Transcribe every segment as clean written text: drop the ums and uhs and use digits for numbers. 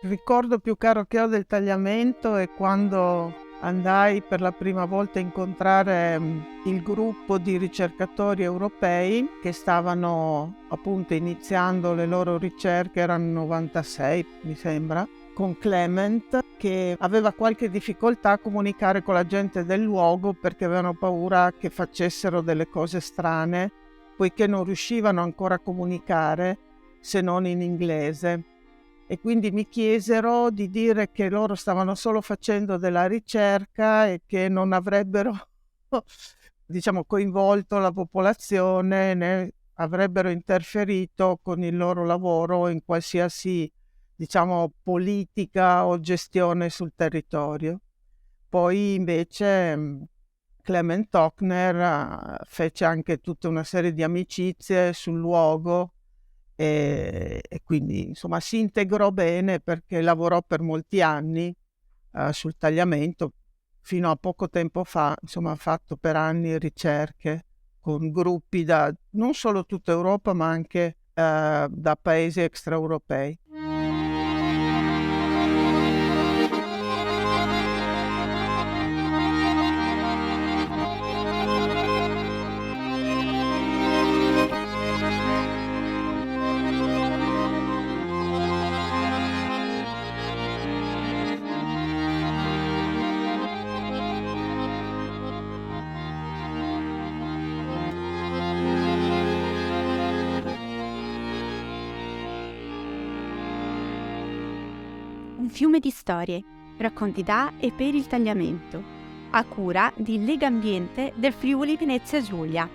Il ricordo più caro che ho del tagliamento è quando andai per la prima volta a incontrare il gruppo di ricercatori europei che stavano appunto iniziando le loro ricerche, erano 96 mi sembra, con Clement, che aveva qualche difficoltà a comunicare con la gente del luogo perché avevano paura che facessero delle cose strane, poiché non riuscivano ancora a comunicare se non in inglese. E quindi mi chiesero di dire che loro stavano solo facendo della ricerca e che non avrebbero diciamo coinvolto la popolazione né avrebbero interferito con il loro lavoro in qualsiasi diciamo politica o gestione sul territorio. Poi invece Clement Tochner fece anche tutta una serie di amicizie sul luogo e quindi insomma si integrò bene perché lavorò per molti anni sul tagliamento. Fino a poco tempo fa insomma ha fatto per anni ricerche con gruppi da non solo tutta Europa ma anche da paesi extraeuropei. Un fiume di storie, racconti da e per il tagliamento, a cura di Legambiente del Friuli Venezia Giulia.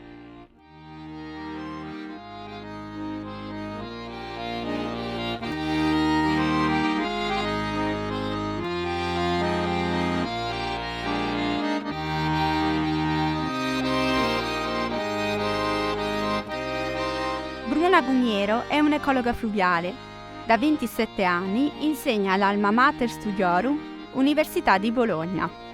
Bruna Gumiero è un'ecologa fluviale. Da 27 anni insegna all'Alma Mater Studiorum, Università di Bologna.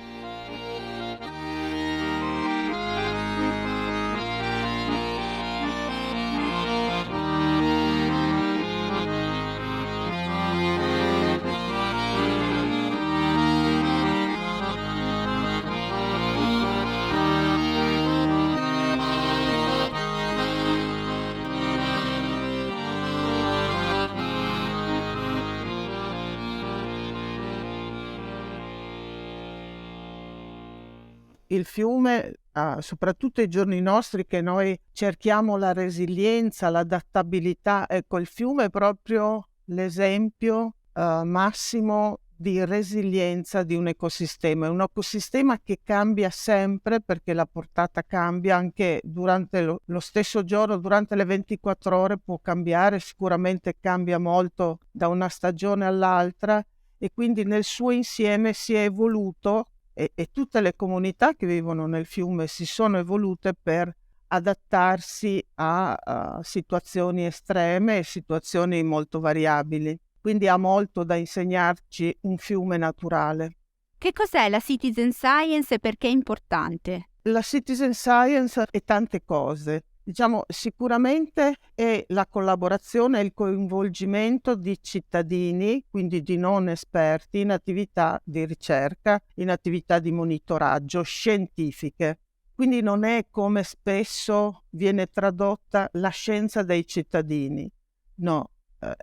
Il fiume, soprattutto ai giorni nostri che noi cerchiamo la resilienza, l'adattabilità, ecco il fiume è proprio l'esempio massimo di resilienza di un ecosistema. È un ecosistema che cambia sempre perché la portata cambia anche durante lo stesso giorno, durante le 24 ore può cambiare, sicuramente cambia molto da una stagione all'altra e quindi nel suo insieme si è evoluto e tutte le comunità che vivono nel fiume si sono evolute per adattarsi a situazioni estreme e situazioni molto variabili. Quindi ha molto da insegnarci un fiume naturale. Che cos'è la citizen science e perché è importante? La citizen science è tante cose. Diciamo, sicuramente è la collaborazione e il coinvolgimento di cittadini, quindi di non esperti, in attività di ricerca, in attività di monitoraggio scientifiche. Quindi non è come spesso viene tradotta la scienza dei cittadini. No,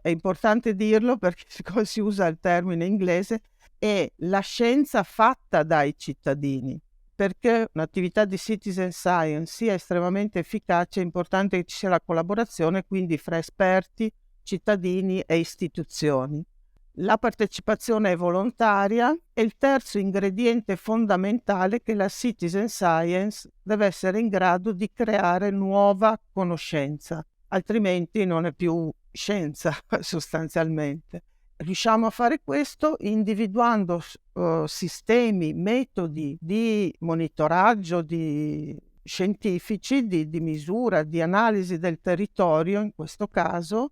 è importante dirlo perché siccome si usa il termine inglese, è la scienza fatta dai cittadini. Perché un'attività di citizen science sia estremamente efficace è importante che ci sia la collaborazione quindi fra esperti, cittadini e istituzioni. La partecipazione è volontaria e il terzo ingrediente fondamentale è che la citizen science deve essere in grado di creare nuova conoscenza, altrimenti non è più scienza sostanzialmente. Riusciamo a fare questo individuando sistemi, metodi di monitoraggio scientifici, di misura, di analisi del territorio in questo caso,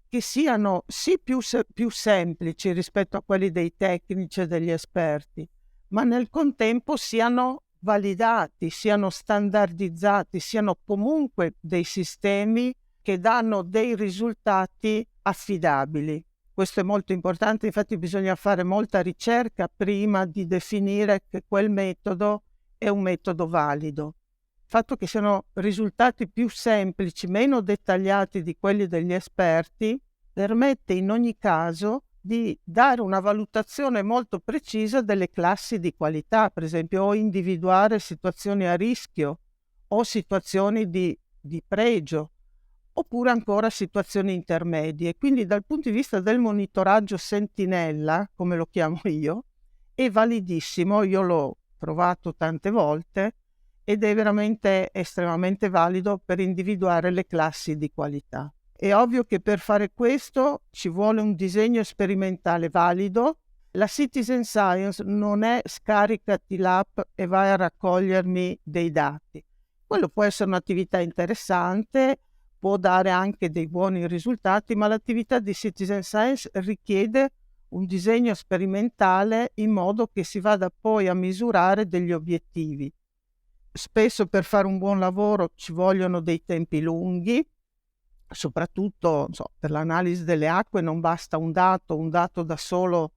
che siano sì più semplici rispetto a quelli dei tecnici e degli esperti, ma nel contempo siano validati, siano standardizzati, siano comunque dei sistemi che danno dei risultati affidabili. Questo è molto importante, infatti bisogna fare molta ricerca prima di definire che quel metodo è un metodo valido. Il fatto che siano risultati più semplici, meno dettagliati di quelli degli esperti, permette in ogni caso di dare una valutazione molto precisa delle classi di qualità, per esempio, o individuare situazioni a rischio o situazioni di pregio, oppure ancora situazioni intermedie. Quindi dal punto di vista del monitoraggio sentinella, come lo chiamo io, è validissimo, io l'ho provato tante volte ed è veramente estremamente valido per individuare le classi di qualità. È ovvio che per fare questo ci vuole un disegno sperimentale valido. La citizen science non è scaricati l'app e vai a raccogliermi dei dati. Quello può essere un'attività interessante, può dare anche dei buoni risultati, ma l'attività di citizen science richiede un disegno sperimentale in modo che si vada poi a misurare degli obiettivi. Spesso per fare un buon lavoro ci vogliono dei tempi lunghi, soprattutto per l'analisi delle acque non basta un dato da solo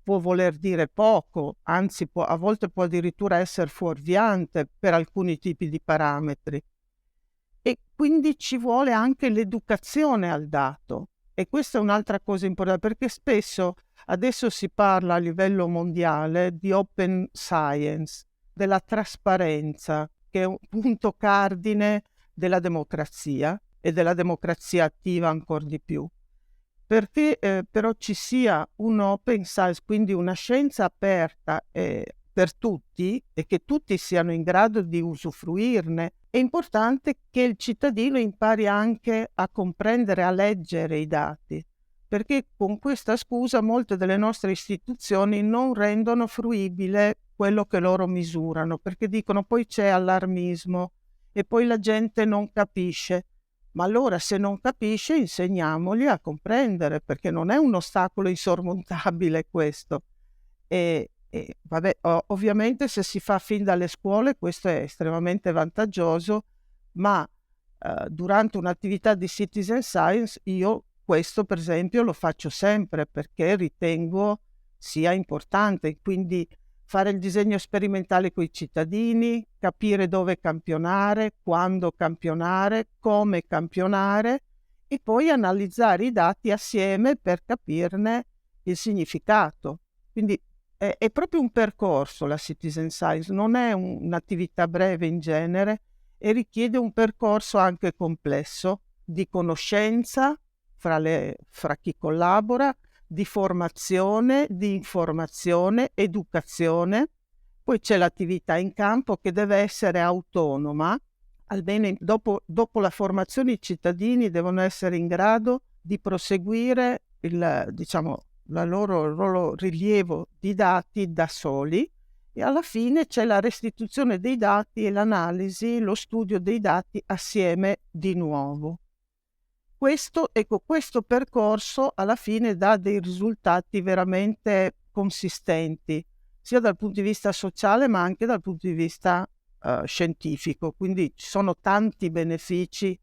può voler dire poco, anzi a volte può addirittura essere fuorviante per alcuni tipi di parametri. E quindi ci vuole anche l'educazione al dato. E questa è un'altra cosa importante, perché spesso adesso si parla a livello mondiale di open science, della trasparenza, che è un punto cardine della democrazia e della democrazia attiva ancora di più. Perché però ci sia un open science, quindi una scienza aperta per tutti e che tutti siano in grado di usufruirne, è importante che il cittadino impari anche a comprendere, a leggere i dati, perché con questa scusa molte delle nostre istituzioni non rendono fruibile quello che loro misurano, perché dicono poi c'è allarmismo e poi la gente non capisce. Ma allora se non capisce insegniamogli a comprendere, perché non è un ostacolo insormontabile questo. Vabbè, ovviamente se si fa fin dalle scuole questo è estremamente vantaggioso, ma durante un'attività di citizen science io questo per esempio lo faccio sempre perché ritengo sia importante, quindi fare il disegno sperimentale con i cittadini, capire dove campionare, quando campionare, come campionare e poi analizzare i dati assieme per capirne il significato. Quindi è proprio un percorso la citizen science, non è un'attività breve in genere e richiede un percorso anche complesso di conoscenza fra chi collabora, di formazione, di informazione, educazione. Poi c'è l'attività in campo che deve essere autonoma, almeno dopo la formazione i cittadini devono essere in grado di proseguire il loro rilievo di dati da soli e alla fine c'è la restituzione dei dati e l'analisi, lo studio dei dati assieme di nuovo. Questo percorso alla fine dà dei risultati veramente consistenti, sia dal punto di vista sociale ma anche dal punto di vista scientifico. Quindi ci sono tanti benefici,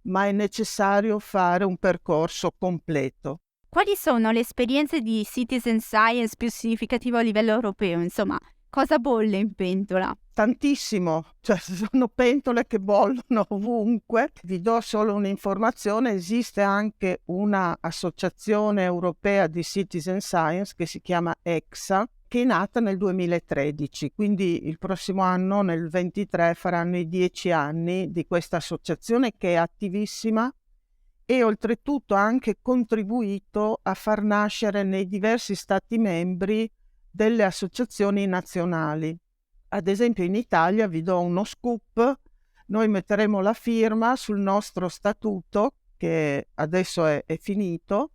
ma è necessario fare un percorso completo. Quali sono le esperienze di citizen science più significative a livello europeo? Insomma, cosa bolle in pentola? Tantissimo, sono pentole che bollono ovunque. Vi do solo un'informazione, esiste anche una associazione europea di citizen science che si chiama EXA, che è nata nel 2013, quindi il prossimo anno, nel 23, faranno i 10 anni di questa associazione che è attivissima e oltretutto ha anche contribuito a far nascere nei diversi stati membri delle associazioni nazionali. Ad esempio in Italia, vi do uno scoop, noi metteremo la firma sul nostro statuto, che adesso è finito,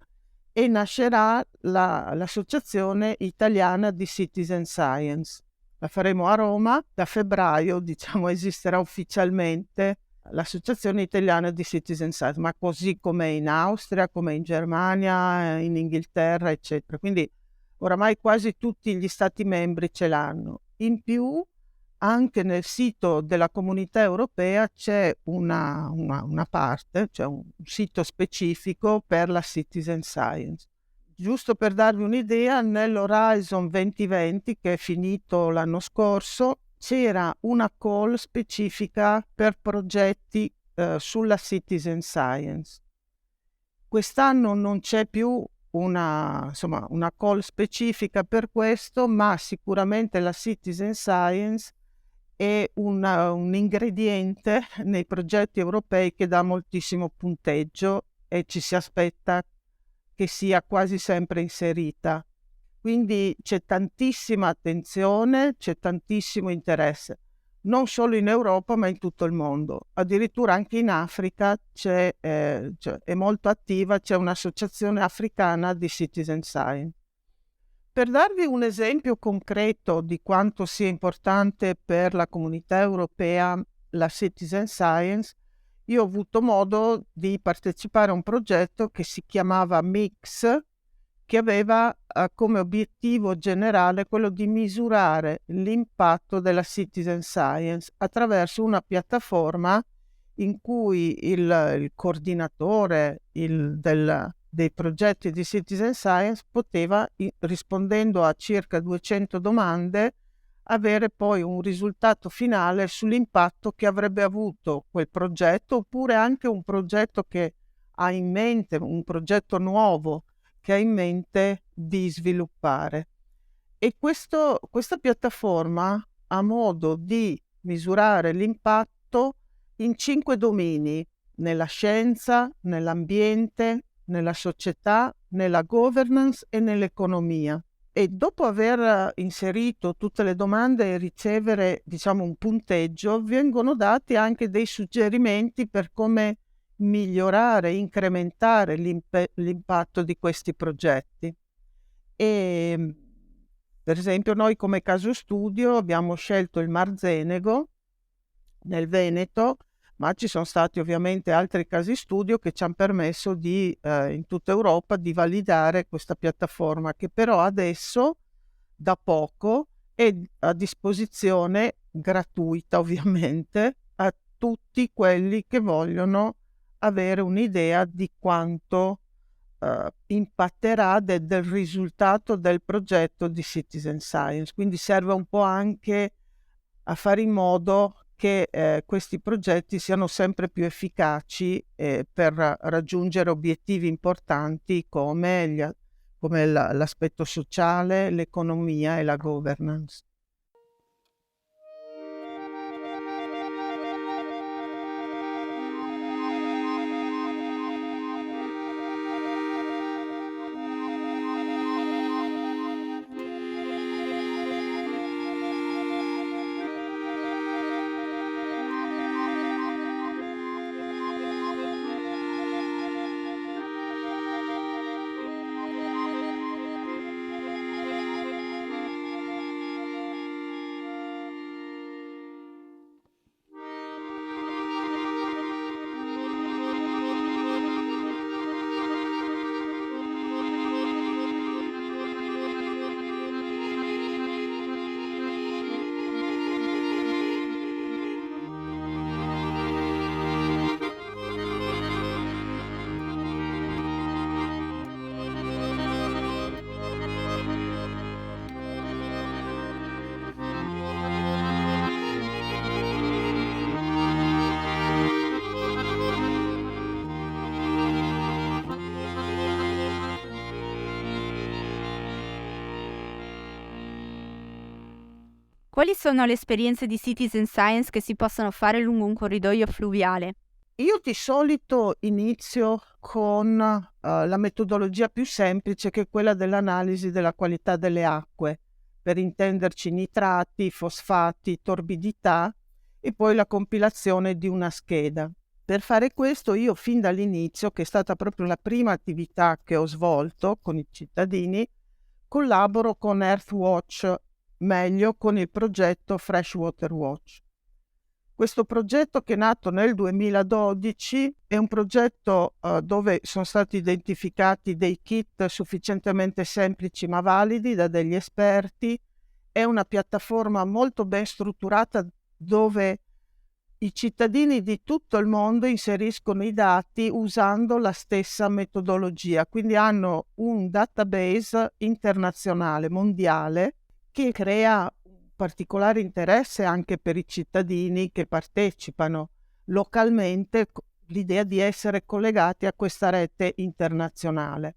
e nascerà l'Associazione Italiana di Citizen Science. La faremo a Roma, da febbraio, esisterà ufficialmente l'Associazione Italiana di Citizen Science, ma così come in Austria, come in Germania, in Inghilterra, eccetera. Quindi oramai quasi tutti gli stati membri ce l'hanno. In più, anche nel sito della Comunità Europea c'è una parte, cioè un sito specifico per la citizen science. Giusto per darvi un'idea, nell'Horizon 2020, che è finito l'anno scorso, c'era una call specifica per progetti sulla citizen science. Quest'anno non c'è più una call specifica per questo, ma sicuramente la citizen science è un ingrediente nei progetti europei che dà moltissimo punteggio e ci si aspetta che sia quasi sempre inserita. Quindi c'è tantissima attenzione, c'è tantissimo interesse, non solo in Europa ma in tutto il mondo. Addirittura anche in Africa è molto attiva, c'è un'associazione africana di citizen science. Per darvi un esempio concreto di quanto sia importante per la comunità europea la citizen science, io ho avuto modo di partecipare a un progetto che si chiamava MIX, che aveva come obiettivo generale quello di misurare l'impatto della citizen science attraverso una piattaforma in cui il coordinatore dei progetti di citizen science poteva, rispondendo a circa 200 domande, avere poi un risultato finale sull'impatto che avrebbe avuto quel progetto, oppure anche un progetto che ha in mente, un progetto nuovo che ha in mente di sviluppare. E questa piattaforma ha modo di misurare l'impatto in 5 domini: nella scienza, nell'ambiente, nella società, nella governance e nell'economia. E dopo aver inserito tutte le domande e ricevere, un punteggio, vengono dati anche dei suggerimenti per come migliorare, incrementare l'impatto di questi progetti. E per esempio noi come caso studio abbiamo scelto il Mar Zenego nel Veneto, ma ci sono stati ovviamente altri casi studio che ci hanno permesso in tutta Europa di validare questa piattaforma, che però adesso da poco è a disposizione gratuita ovviamente a tutti quelli che vogliono avere un'idea di quanto impatterà del risultato del progetto di citizen science. Quindi serve un po' anche a fare in modo che questi progetti siano sempre più efficaci per raggiungere obiettivi importanti come l'aspetto sociale, l'economia e la governance. Quali sono le esperienze di citizen science che si possono fare lungo un corridoio fluviale? Io di solito inizio con la metodologia più semplice, che è quella dell'analisi della qualità delle acque, per intenderci nitrati, fosfati, torbidità, e poi la compilazione di una scheda. Per fare questo io fin dall'inizio, che è stata proprio la prima attività che ho svolto con i cittadini, collaboro con Earthwatch, meglio con il progetto Freshwater Watch. Questo progetto, che è nato nel 2012, è un progetto dove sono stati identificati dei kit sufficientemente semplici ma validi da degli esperti. È una piattaforma molto ben strutturata dove I cittadini di tutto il mondo inseriscono i dati usando la stessa metodologia, quindi hanno un database internazionale, mondiale, che crea un particolare interesse anche per i cittadini che partecipano localmente, l'idea di essere collegati a questa rete internazionale.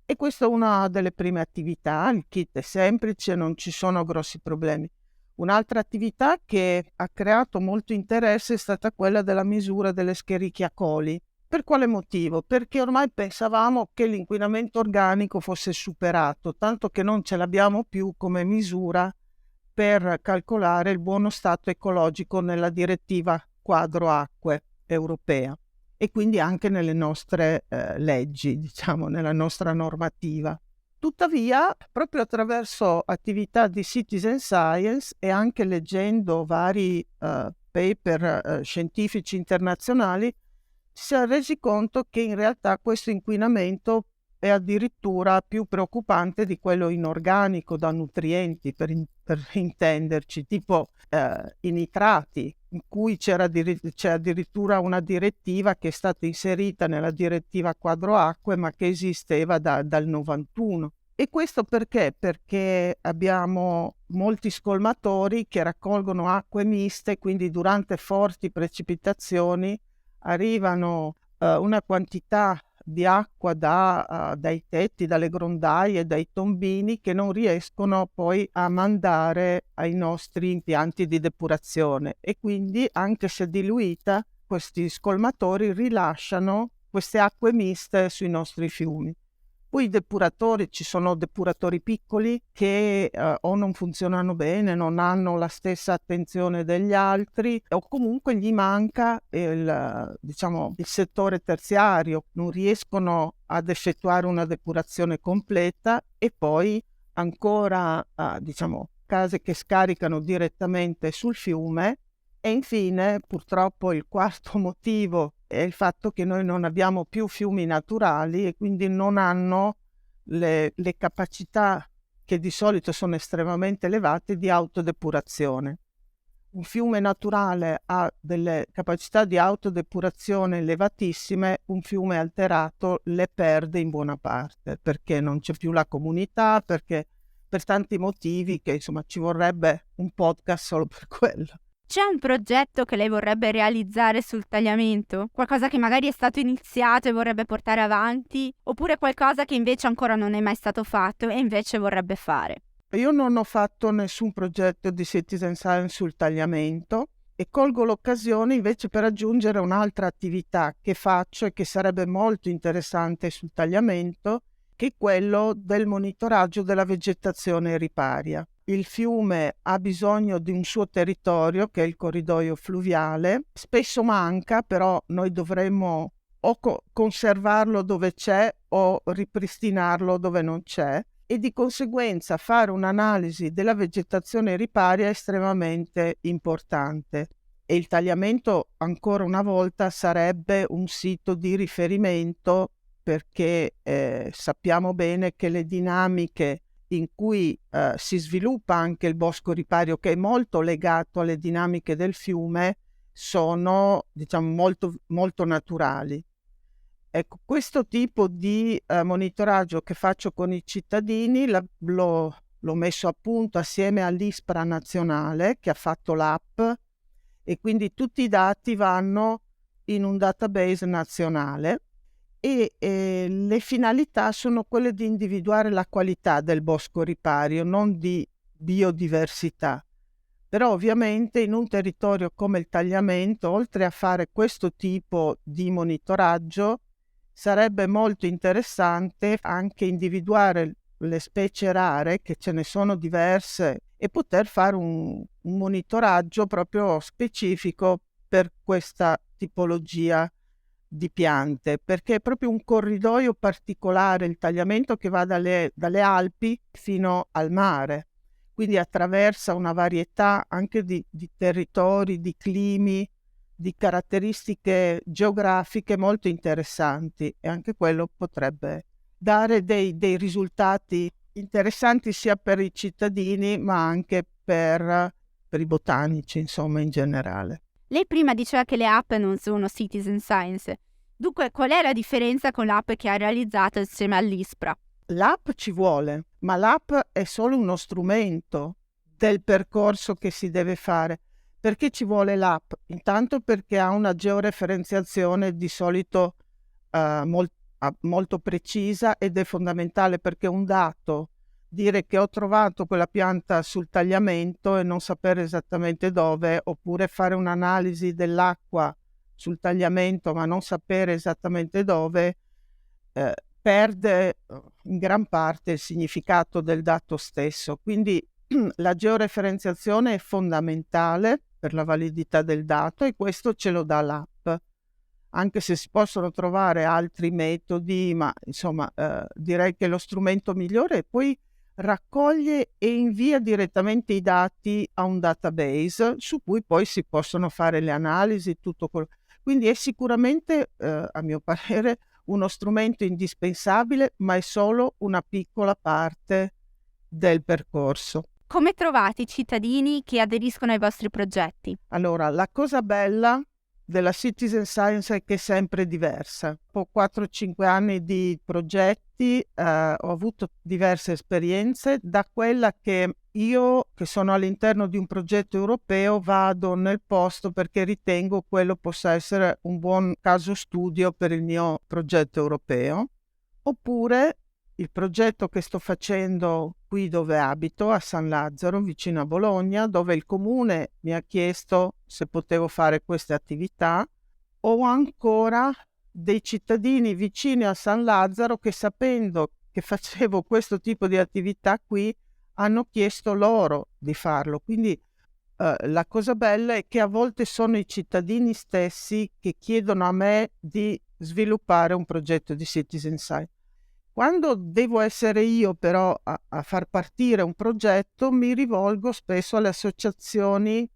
E questa è una delle prime attività, il kit è semplice, non ci sono grossi problemi. Un'altra attività che ha creato molto interesse è stata quella della misura delle Escherichia coli. Per quale motivo? Perché ormai pensavamo che l'inquinamento organico fosse superato, tanto che non ce l'abbiamo più come misura per calcolare il buono stato ecologico nella direttiva quadro acque europea e quindi anche nelle nostre leggi, diciamo, nella nostra normativa. Tuttavia, proprio attraverso attività di citizen science e anche leggendo vari paper scientifici internazionali, ci si è resi conto che in realtà questo inquinamento è addirittura più preoccupante di quello inorganico da nutrienti, per intenderci, tipo i nitrati, in cui c'è addirittura una direttiva che è stata inserita nella direttiva quadro acque, ma che esisteva dal 91. E questo perché? Perché abbiamo molti scolmatori che raccolgono acque miste, quindi durante forti precipitazioni arrivano una quantità di acqua dai tetti, dalle grondaie, dai tombini, che non riescono poi a mandare ai nostri impianti di depurazione, e quindi, anche se diluita, questi scolmatori rilasciano queste acque miste sui nostri fiumi. Poi i depuratori, ci sono depuratori piccoli che o non funzionano bene, non hanno la stessa attenzione degli altri, o comunque gli manca il settore terziario, non riescono ad effettuare una depurazione completa, e poi ancora case che scaricano direttamente sul fiume. E infine, purtroppo, il quarto motivo è il fatto che noi non abbiamo più fiumi naturali e quindi non hanno le capacità, che di solito sono estremamente elevate, di autodepurazione. Un fiume naturale ha delle capacità di autodepurazione elevatissime, un fiume alterato le perde in buona parte, perché non c'è più la comunità, perché per tanti motivi che insomma ci vorrebbe un podcast solo per quello. C'è un progetto che lei vorrebbe realizzare sul tagliamento? Qualcosa che magari è stato iniziato e vorrebbe portare avanti? Oppure qualcosa che invece ancora non è mai stato fatto e invece vorrebbe fare? Io non ho fatto nessun progetto di citizen science sul tagliamento, e colgo l'occasione invece per aggiungere un'altra attività che faccio e che sarebbe molto interessante sul tagliamento, che è quello del monitoraggio della vegetazione riparia. Il fiume ha bisogno di un suo territorio, che è il corridoio fluviale. Spesso manca, però noi dovremmo o conservarlo dove c'è o ripristinarlo dove non c'è, e di conseguenza fare un'analisi della vegetazione riparia è estremamente importante. E il tagliamento, ancora una volta, sarebbe un sito di riferimento, perché sappiamo bene che le dinamiche in cui si sviluppa anche il bosco ripario, che è molto legato alle dinamiche del fiume, sono molto, molto naturali. Ecco, questo tipo di monitoraggio che faccio con i cittadini l'ho messo a punto assieme all'ISPRA nazionale, che ha fatto l'app, e quindi tutti i dati vanno in un database nazionale, e le finalità sono quelle di individuare la qualità del bosco ripario, non di biodiversità. Però ovviamente in un territorio come il tagliamento, oltre a fare questo tipo di monitoraggio, sarebbe molto interessante anche individuare le specie rare, che ce ne sono diverse, e poter fare un monitoraggio proprio specifico per questa tipologia di piante, perché è proprio un corridoio particolare il tagliamento, che va dalle Alpi fino al mare, quindi attraversa una varietà anche di territori, di climi, di caratteristiche geografiche molto interessanti, e anche quello potrebbe dare dei risultati interessanti sia per i cittadini ma anche per i botanici, insomma, in generale. Lei prima diceva che le app non sono citizen science. Dunque, qual è la differenza con l'app che ha realizzato insieme all'ISPRA? L'app ci vuole, ma l'app è solo uno strumento del percorso che si deve fare. Perché ci vuole l'app? Intanto perché ha una georeferenziazione di solito molto precisa, ed è fondamentale, perché un dato, dire che ho trovato quella pianta sul tagliamento e non sapere esattamente dove, oppure fare un'analisi dell'acqua sul tagliamento ma non sapere esattamente dove, perde in gran parte il significato del dato stesso. Quindi la georeferenziazione è fondamentale per la validità del dato, e questo ce lo dà l'app, anche se si possono trovare altri metodi, ma insomma direi che lo strumento migliore è poi raccoglie e invia direttamente i dati a un database su cui poi si possono fare le analisi, tutto quello. Quindi è sicuramente, a mio parere, uno strumento indispensabile, ma è solo una piccola parte del percorso. Come trovate i cittadini che aderiscono ai vostri progetti? Allora, la cosa bella della Citizen Science è che è sempre diversa. Dopo 4-5 anni di progetti ho avuto diverse esperienze, da quella che io, che sono all'interno di un progetto europeo, vado nel posto perché ritengo quello possa essere un buon caso studio per il mio progetto europeo, oppure il progetto che sto facendo qui dove abito, a San Lazzaro, vicino a Bologna, dove il comune mi ha chiesto se potevo fare queste attività, o ancora dei cittadini vicini a San Lazzaro che, sapendo che facevo questo tipo di attività qui, hanno chiesto loro di farlo. Quindi la cosa bella è che a volte sono i cittadini stessi che chiedono a me di sviluppare un progetto di Citizen Science. Quando devo essere io però a far partire un progetto, mi rivolgo spesso alle associazioni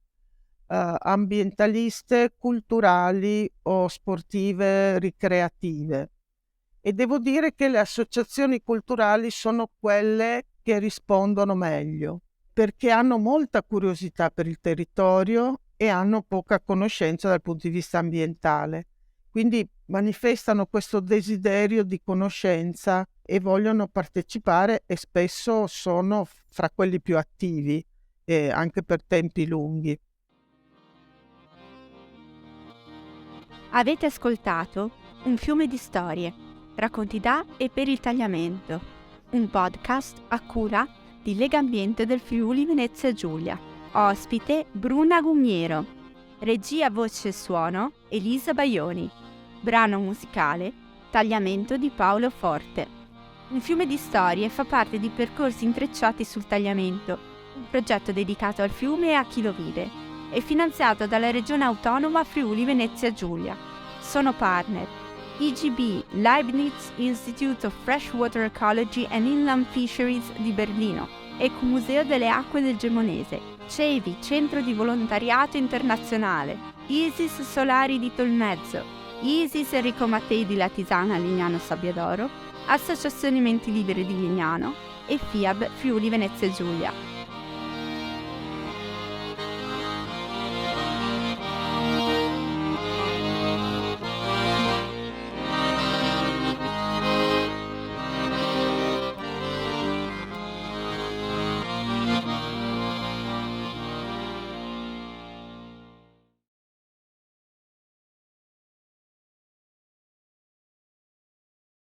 ambientaliste, culturali o sportive ricreative, e devo dire che le associazioni culturali sono quelle che rispondono meglio, perché hanno molta curiosità per il territorio e hanno poca conoscenza dal punto di vista ambientale. Quindi manifestano questo desiderio di conoscenza e vogliono partecipare, e spesso sono fra quelli più attivi, anche per tempi lunghi. Avete ascoltato Un fiume di storie, racconti da e per il tagliamento, un podcast a cura di Legambiente del Friuli Venezia Giulia. Ospite Bruna Gumiero, regia voce e suono Elisa Baioni, brano musicale Tagliamento di Paolo Forte. Un fiume di storie fa parte di Percorsi intrecciati sul tagliamento, un progetto dedicato al fiume e a chi lo vive, e finanziato dalla Regione Autonoma Friuli Venezia Giulia. Sono partner IGB, Leibniz Institute of Freshwater Ecology and Inland Fisheries di Berlino, Ecomuseo delle Acque del Gemonese, CEVI, Centro di Volontariato Internazionale, ISIS Solari di Tolmezzo, ISIS Enrico Mattei di Latisana Lignano Sabbiadoro, Associazione Menti Libere di Lignano e FIAB Friuli Venezia Giulia.